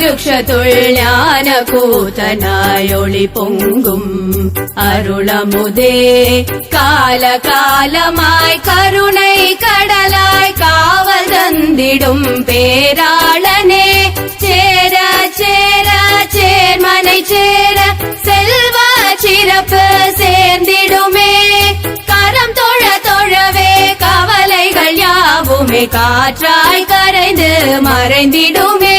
രുക്ഷതുൾ ജ്ഞാനകൂതനായൊളി പൊങ്കും അരുളമുതേ കാലകാലമായി കരുണை கடலாய் காவல் தந்திடும் பேராளனே சேர சேர சேர்மனை சேர செல்வ சிறப்பு சேர்ந்திடுமே கரம் தொழ தொழவே கவலைகள் யாவுமே காற்றாய் கரைந்து மறைந்திடுமே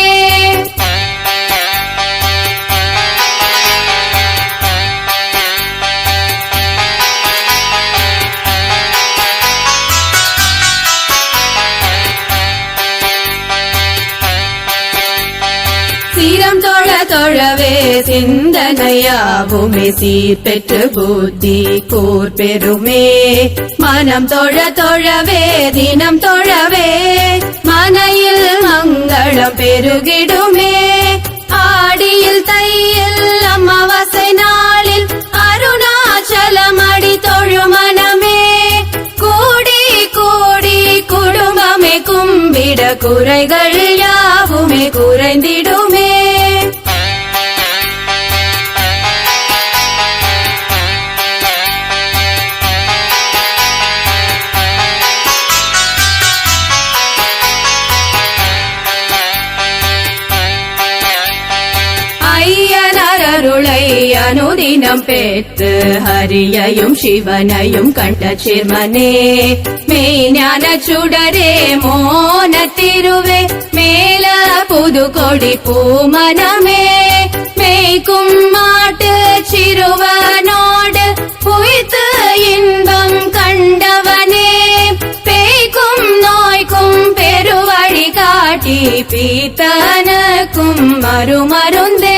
சீரம் தொழ தொழவே சிந்தனையாவுமே சீர் பெற்று புத்தி கூர் பெருமே மனம் தொழ தொழவே தினம் தொழவே மனையில் மங்களம் பெருகிடுமே ஆடியில் தையில் அமாவாசை நாளில் அருணாச்சலம் அடி தொழு மனமே கூடி கூடி குடும்பமே கும்பிட குறைகள் யாவுமே குறைந்திடுமே அருளை அனுதினம் பெற்று ஹரியையும் சிவனையும் கண்ட சிர்மனே மெய்ஞான சுடரே மோன திருவே மேல புது கொடி பூமனமே மேய்க்கும் மாட்டு சிறுவனோடு புய்த்து இன்பம் கண்டவனே பேய்க்கும் நோய்க்கும் பெருவழி காட்டி பீத்தனுக்கும் மறுமருந்தே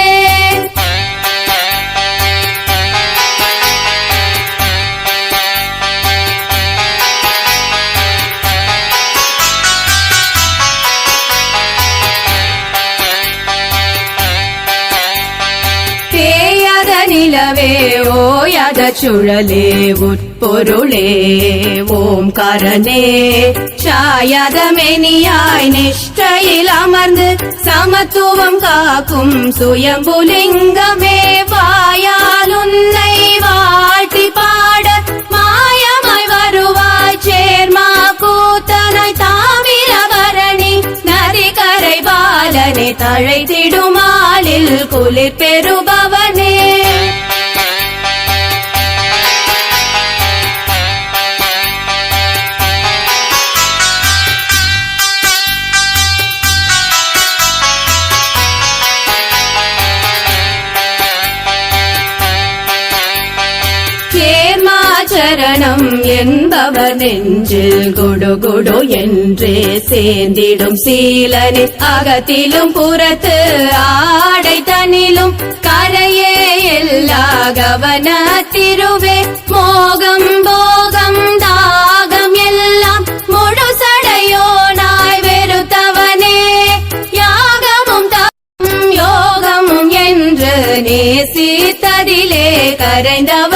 நிலவே ஓயாத சுழலே உட்பொருளே ஓம்காரனே சாயாத மெனியாய் நிஷ்டையில் அமர்ந்து சமத்துவம் காக்கும் சுயம்புலிங்கமே வாயால் உன்னை வாழ்த்தி பாட மாயமாய் வருவாய் சேர்மா கூத்தனாய் தாமிரபரணி நதிகரை பாலனே தழைத்திடுமாலில் குளிர் பெறுபவனே சரணம் என்பவர் நெஞ்சில் குடு குடு என்றே சேர்ந்திடும் சீலனே அகத்திலும் புறத்து ஆடை தனிலும் கரையே எல்லா கவன திருவே மோகம் போகம் தாகம் எல்லாம் முழு சடையோனாய் வெறுத்தவனே யாகமும் தாகம் யோகமும் என்று நேசித்ததிலே கரைந்தவன்